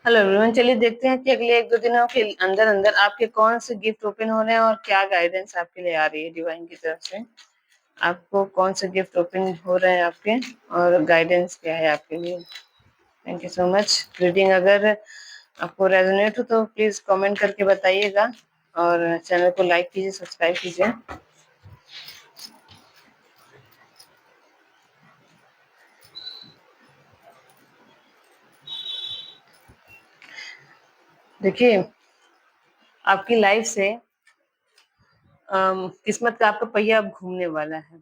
Hello everyone, चलिए देखते हैं कि अगले 1-2 दिनों के अंदर अंदर आपके कौन से गिफ्ट ओपन हो रहे हैं और क्या गाइडेंस आपके लिए आ रही है डिवाइन की तरफ से। आपको कौन से गिफ्ट ओपन हो रहे हैं आपके और गाइडेंस क्या है आपके लिए। Thank you so much. Reading अगर आपको रेजोनेट हो तो प्लीज कमेंट करके बताइएगा और चैनल को लाइक कीजिए, सब्सक्राइब कीजिए। देखिए, आपकी लाइफ से किस्मत का आपका पहिया अब घूमने वाला है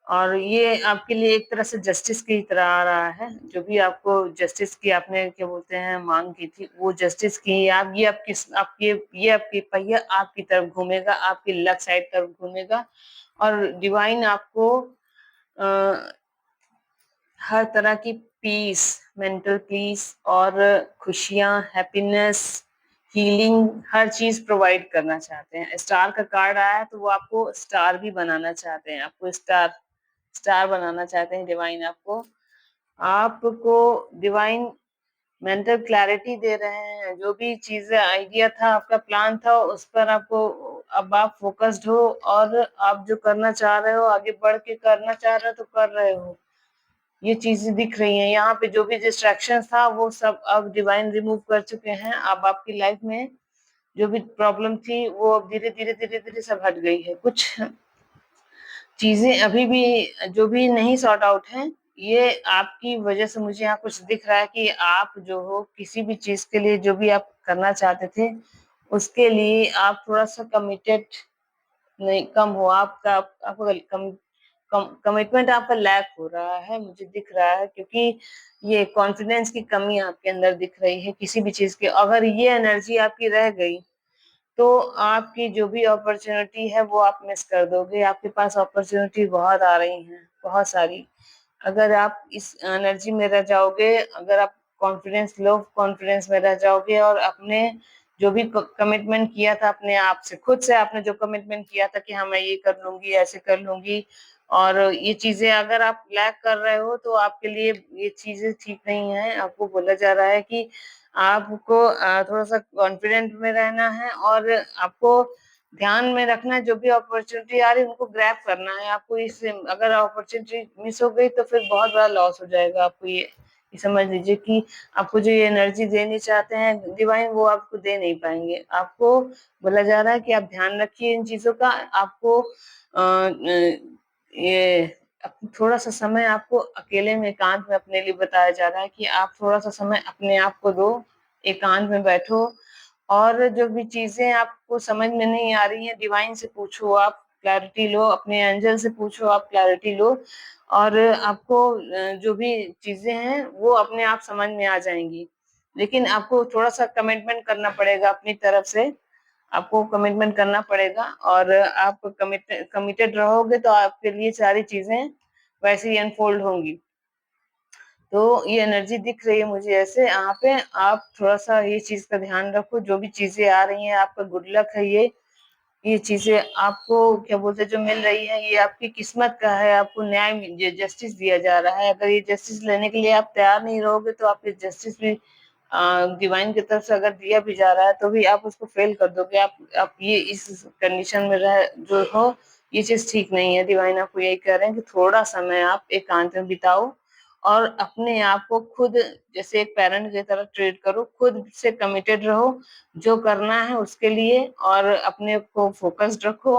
और ये आपके लिए एक तरह से जस्टिस की तरह आ रहा है। जो भी आपको जस्टिस की आपने क्या बोलते हैं मांग की थी, वो जस्टिस की आप ये आपकी पहिया आपकी तरफ घूमेगा, आपकी लक साइड तरफ घूमेगा और डिवाइन आपको आ, हर तरह की पीस, मेंटल पीस और खुशियां, हैप्पीनेस, हीलिंग, हर चीज प्रोवाइड करना चाहते हैं। स्टार का कार्ड आया है तो वो आपको स्टार भी बनाना चाहते हैं, आपको स्टार स्टार बनाना चाहते हैं डिवाइन। आपको डिवाइन मेंटल क्लैरिटी दे रहे हैं। जो भी चीजें आइडिया था, आपका प्लान था, उस पर आपको अब आप फोकस्ड हो और आप जो करना चाह रहे हो, आगे बढ़ के करना चाह रहे हो तो कर रहे हो। ये चीजें दिख रही हैं यहाँ पे। जो भी डिस्ट्रैक्शन था वो सब अब डिवाइन रिमूव कर चुके हैं। अब आपकी लाइफ में जो भी प्रॉब्लम थी वो अब धीरे धीरे धीरे धीरे सब हट गई है। कुछ चीजें अभी भी जो भी नहीं सॉर्ट आउट हैं, ये आपकी वजह से मुझे यहाँ कुछ दिख रहा है कि आप जो हो किसी भी चीज के लिए जो भी आप करना चाहते थे उसके लिए आप थोड़ा सा कमिटेड नहीं, कम हो आपका आपका कमिटमेंट आपका लैक हो रहा है, मुझे दिख रहा है। क्योंकि ये कॉन्फिडेंस की कमी आपके अंदर दिख रही है किसी भी चीज की। अगर ये एनर्जी आपकी रह गई तो आपकी जो भी अपॉर्चुनिटी है वो आप मिस कर दोगे। आपके पास अपॉर्चुनिटी बहुत आ रही हैं, बहुत सारी। अगर आप इस एनर्जी में रह जाओगे, अगर आप कॉन्फिडेंस, लो कॉन्फिडेंस में रह जाओगे और अपने जो भी कमिटमेंट किया था अपने आप से, खुद से आपने जो कमिटमेंट किया था कि हाँ मैं ये कर लूंगी, ऐसे कर लूंगी, और ये चीजें अगर आप लैक कर रहे हो तो आपके लिए ये चीजें ठीक नहीं है। आपको बोला जा रहा है कि आपको थोड़ा सा कॉन्फिडेंट में रहना है और आपको ध्यान में रखना है। जो भी अपॉर्चुनिटी आ रही है उनको ग्रैब करना है आपको। इससे अगर अपॉर्चुनिटी मिस हो गई तो फिर बहुत बड़ा लॉस हो जाएगा आपको। ये समझ लीजिए कि आपको जो ये एनर्जी देनी चाहते हैं डिवाइन, वो आपको दे नहीं पाएंगे। आपको बोला जा रहा है कि आप ध्यान रखिए इन चीजों का। आपको ये थोड़ा सा समय आपको अकेले में, एकांत में अपने लिए बताया जा रहा है कि आप थोड़ा सा समय अपने आप को दो, एकांत में बैठो और जो भी चीजें आपको समझ में नहीं आ रही हैं डिवाइन से पूछो, आप क्लैरिटी लो, अपने एंजल से पूछो, आप क्लैरिटी लो और आपको जो भी चीजें हैं वो अपने आप समझ में आ जाएंगी। लेकिन आपको थोड़ा सा कमिटमेंट करना पड़ेगा अपनी तरफ से, आपको कमिटमेंट करना पड़ेगा और आप कमिटेड रहोगे तो आपके लिए सारी चीजें वैसे ही अनफोल्ड होंगी। तो ये एनर्जी दिख रही है मुझे ऐसे। यहाँ पे आप थोड़ा सा ये चीज का ध्यान रखो। जो भी चीजें आ रही हैं आपका गुड लक है। ये चीजें आपको क्या बोलते हैं जो मिल रही है ये आपकी किस्मत का है। आपको न्याय, जस्टिस दिया जा रहा है। अगर ये जस्टिस लेने के लिए आप तैयार नहीं रहोगे तो आपके जस्टिस भी डिवाइन की तरफ से अगर दिया भी जा रहा है तो भी आप उसको फेल कर दोगे। आप ये इस कंडीशन में रह जो हो, ये चीज ठीक नहीं है। डिवाइन आपको यही कह रहे हैं कि थोड़ा समय आप एकांत में बिताओ और अपने आप को खुद जैसे एक पेरेंट की तरह ट्रीट करो। खुद से कमिटेड रहो जो करना है उसके लिए और अपने को फोकस्ड रखो।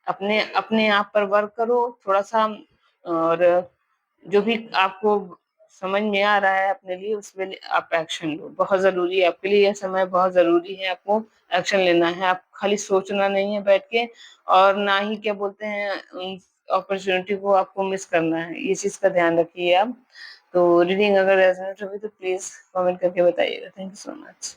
अपने अपने आप पर वर्क करो थोड़ा सा और जो भी आपको समझ में आ रहा है अपने लिए उसमें आप एक्शन लो। बहुत जरूरी है आपके लिए, यह समय बहुत जरूरी है। आपको एक्शन लेना है, आप खाली सोचना नहीं है बैठ के और ना ही क्या बोलते हैं अपॉर्चुनिटी को आपको मिस करना है। ये चीज का ध्यान रखिए आप। तो रीडिंग अगर रेजोनेट होगी तो प्लीज कमेंट करके बताइएगा। Thank you so much.